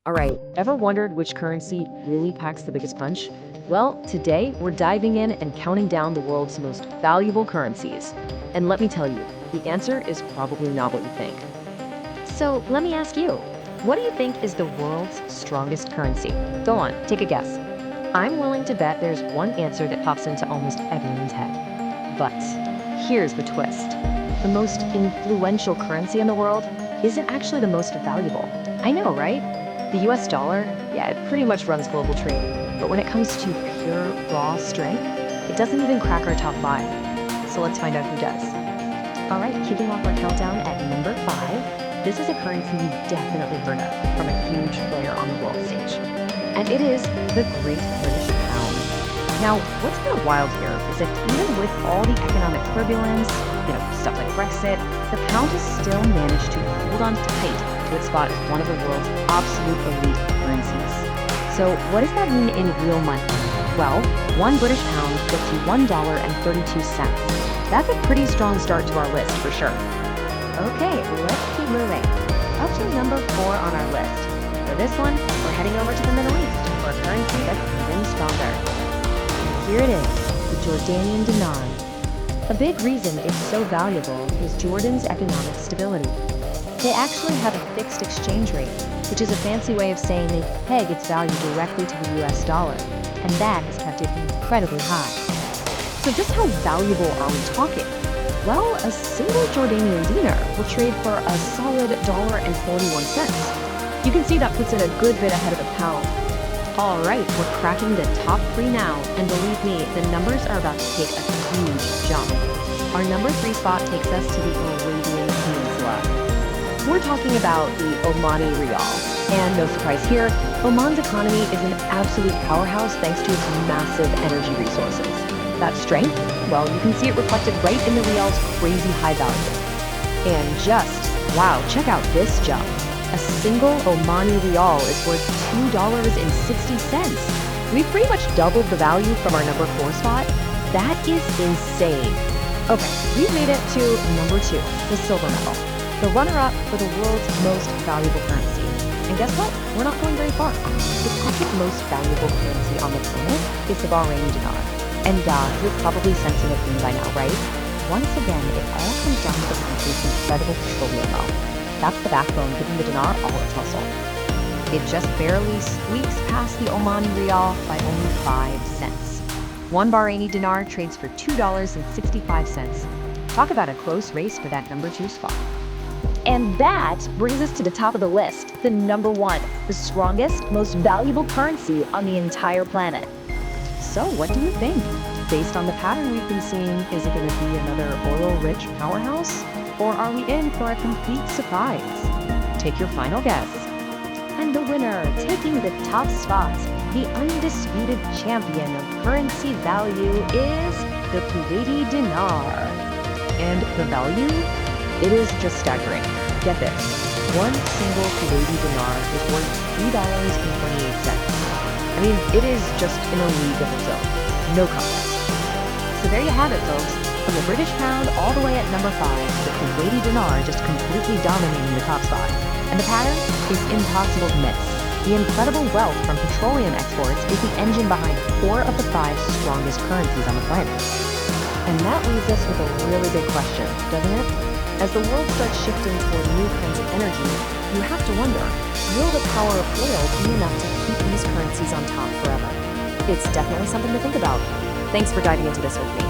All right, ever wondered which currency really packs the biggest punch? Well, today we're diving in and counting down the world's most valuable currencies. And let me tell you, the answer is probably not what you think. So let me ask you, what do you think is the world's strongest currency? Go on, take a guess. I'm willing to bet there's one answer that pops into almost everyone's head. But here's the twist. The most influential currency in the world isn't actually the most valuable. I know, right? The US dollar, yeah, it pretty much runs global trade. But when it comes to pure, raw strength, it doesn't even crack our top five. So let's find out who does. All right, kicking off our countdown at number 5. This is a currency you've definitely heard of from a huge player on the world stage. And it is the Great British Pound. Now, what's kind of wild here is that even with all the economic turbulence, stuff like Brexit, the pound has still managed to hold on tight to its spot as one of the world's absolute elite currencies. So what does that mean in real money? Well, one British pound gets you $1.32. That's a pretty strong start to our list for sure. Okay, let's keep moving. Up to number 4 on our list. For this one, we're heading over to the Middle East for a currency that's even stronger. Here it is, the Jordanian Dinar. A big reason it's so valuable is Jordan's economic stability. They actually have a fixed exchange rate, which is a fancy way of saying they peg its value directly to the US dollar, and that has kept it incredibly high. So just how valuable are we talking? Well, a single Jordanian dinar will trade for a solid $1.41. You can see that puts it a good bit ahead of the pound. All right, we're cracking the top 3 now, and believe me, the numbers are about to take a huge jump. Our number 3 spot takes us to the Arabian Peninsula. We're talking about the Omani Rial. And no surprise here, Oman's economy is an absolute powerhouse thanks to its massive energy resources. That strength, well, you can see it reflected right in the Rial's crazy high value. And wow, check out this jump. A single Omani Rial is worth $2.60. We've pretty much doubled the value from our number 4 spot. That is insane. Okay, we've made it to number 2, the silver medal, the runner-up for the world's most valuable currency. And guess what? We're not going very far. The second most valuable currency on the planet is the Bahraini Dinar. And you're probably sensing a theme by now, right? Once again, it all comes down to the country's incredible petroleum wealth. That's the backbone giving the dinar all its muscle. It just barely squeaks past the Omani Rial by only 5 cents. One Bahraini dinar trades for $2.65. Talk about a close race for that number 2 spot. And that brings us to the top of the list, the number 1, the strongest, most valuable currency on the entire planet. So what do you think? Based on the pattern we've been seeing, is it going to be another oil-rich powerhouse? Or are we in for a complete surprise? Take your final guess. And the winner, taking the top spot, the undisputed champion of currency value is the Kuwaiti Dinar. And the value? It is just staggering. Get this, one single Kuwaiti Dinar is worth $3.28. I mean, it is just in a league of its own. No contest. So there you have it, folks. From the British pound all the way at number 5, the Kuwaiti Dinar just completely dominating the top spot. And the pattern is impossible to miss. The incredible wealth from petroleum exports is the engine behind 4 of the 5 strongest currencies on the planet. And that leaves us with a really big question, doesn't it? As the world starts shifting toward new kinds of energy, you have to wonder, will the power of oil be enough to keep these currencies on top forever? It's definitely something to think about. Thanks for diving into this with me.